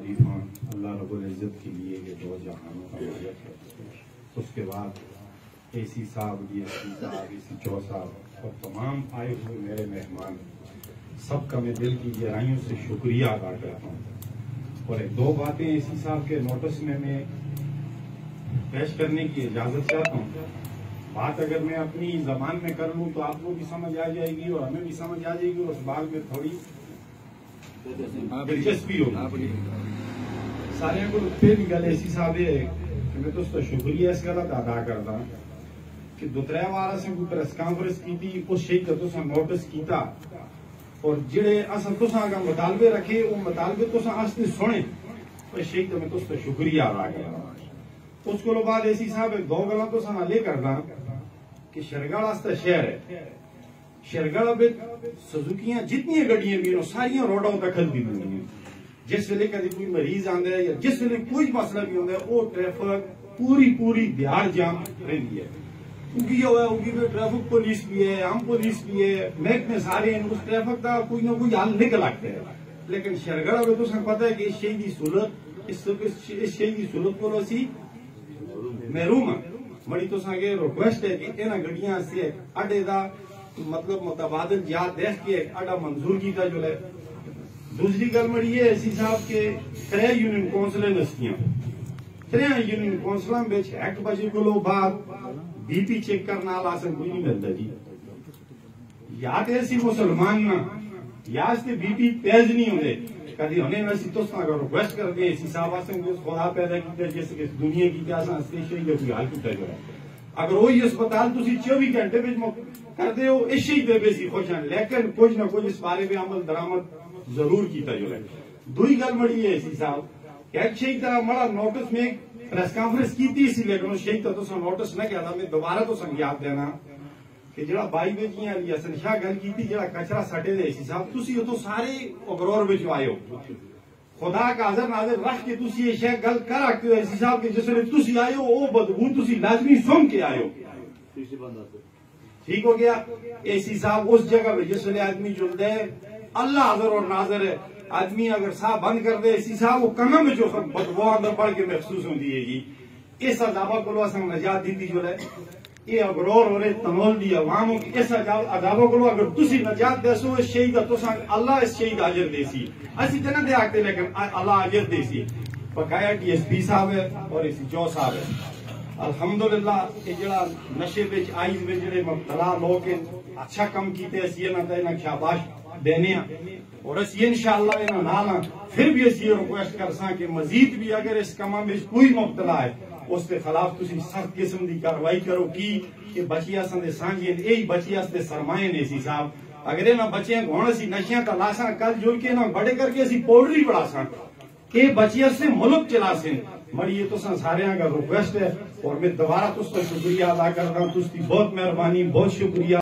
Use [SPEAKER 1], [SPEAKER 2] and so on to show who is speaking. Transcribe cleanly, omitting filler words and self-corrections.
[SPEAKER 1] خلیفہ اللہ رب العزت کے لیے یہ دو جہانوں کا مالک ہے. اس کے بعد اے سی صاحب, ڈی ایس پی صاحب, اے سی چو صاحب اور تمام آئے ہوئے میرے مہمان, سب کا میں دل کی گہرائیوں سے شکریہ ادا کرتا ہوں. اور ایک دو باتیں اے سی صاحب کے نوٹس میں پیش کرنے کی اجازت چاہتا ہوں. بات اگر میں اپنی زبان میں کر لوں تو آپ کو بھی سمجھ آ جائے گی اور ہمیں بھی سمجھ آ جائے گی, اور اس بات میں تھوڑی دلچسپی ہوگی. سارے کو پہلی گل ایسی صاحب ہے کہ میں تو اس کا شکریہ اس غلط ادا کرتا ہوں کہ دو ترے بار سے کوئی پریس کانفرنس کی تھی, اس شیء کا تو نوٹس کیتا اور جڑے اصل تو کا مطالبے رکھے وہ مطالبے تو آستے سنے, اس شیء کا میں تو اس کا شکریہ ادا کرتا ہوں. اس کو بعد ایسی صاحب دو گلا تو لے کرتا کہ شرگڑھ آستا شہر ہے, شرگڑھ میں سزوکیاں جتنی گڈیاں بھی ساری روڈوں دخل بھی ہوئی ہیں. جس ویلے کدی کوئی مریض آتا ہے یا جس ویلے کوئی مسئلہ بھی ہوتا ہے وہ ٹریفک پوری دیہڑ جام رہی ہے. کیونکہ یہ ہوا ہے ٹریفک پولیس بھی ہے, عام پولیس بھی ہے, محکمے سارے ہیں, اس ٹریفک کا کوئی نہ کوئی حل نکل آتا ہے. لیکن شرگڑھ میں تو پتا ہے کہ اس شے کی سہولت اس شے کی سہولت کو اسی محروم ہے. بڑی تو ریکویسٹ ہے کہ انہاں گڈیاں سے اڈے دا مطلب متبادل جہات دیکھ کے اڈا منظور کیتا جو ہے. دوسری گل مڑی یہ ایسی صاحب کے 3 یونین کونسلیں نسیاں 3 یونین کونسلاں وچ 1 بجے کو بعد بی پی چیک کرنا والا سن کوئی نہیں ملتا جی. یا تے ایسی مسلمان نہ یا اس تے بی پی تیز نہیں ہوندے. کدی ہمیں ویسی تو ریکویسٹ کرتے ہیں ایسی صاحب واسطے خدا پیدا کیتا جیسے کہ دنیا کی اساں اسٹیشن جو کوئی حال کیتا جو ہے. اگر وہی اسپتال تسی 24 گھنٹے وچ کردے ہو اس شے تے بیسی خوش ہیں, لیکن کچھ نہ کچھ اس بارے میں عمل درآمد ضرور کیتا جو ہے. دوئی گل مڑی ہے ایسی صاحب کہ ایک شیء طرح مڑا نوٹس میں پریس کانفرنس کی تھی اسی لیکن اس شیء تو نوٹس نہ کیا تھا. میں دوبارہ تو یاد دینا کہ جڑا بائی میں جی علی حسن شاہ گل کی تھی جڑا کچرا سٹے دے ایسی صاحب تسی تو سارے اگرور وچ آئے ہو. خدا کا حاضر ناظر رکھ کے تسی یہ شے گل کر رکھتے ہو ایسی صاحب کہ جس وقت تسی آئے ہو وہ بدبو تسی لازمی سن کے آئے ہو. ٹھیک ہو گیا. ایسی صاحب اس جگہ پہ جس وقت آدمی جلد ہے اللہ حاضر اور ناظر ہے. آدمی اگر ساہ بند کر دے اسی صاحب وہ کنا میں جو بدبو اندر پڑھ کے محسوس ہوتی ہے جی. اس عذابہ کو اساں نجات دیتی جو ہے یہ اگرور ہو رہے تنول دی عواموں کی اس عذابہ کو اگر تسی نجات دے سو اس شہید تو اللہ اس شہید اجر دے سی. اسی تے نہ دے آکتے لیکن اللہ اجر دے سی. بقایا ڈی ایس پی صاحب ہے اور اسی چو صاحب ہے. الحمدللہ یہ جڑا نشے وچ آئیز وچ جڑے مبتلا لوگ اچھا کم کیتے اسی نہ تے نہ شاباش دینے اور اسی انشاءاللہ انہاں نال پھر بھی اسی ریکویسٹ کرساں کہ مزید بھی اگر اس کام میں کوئی مبتلا ہے اس کے خلاف تسی سخت قسم دی کاروائی کرو کی کہ بچیاں سندے سانجے یہی بچیاں سے سرمایہ نے سی صاحب. اگر انہاں بچیاں گھون اسی نشیاں کا لاساں کل جل کے انہاں بڑے کر کے اسی پاؤڈری بڑھا ساں کہ بچیاں سے ملک چلا سیں. مڑی یہ تو سارے کا ریکویسٹ ہے اور میں دوبارہ تس کا شکریہ ادا کرتا ہوں. تس کی بہت مہربانی, بہت شکریہ.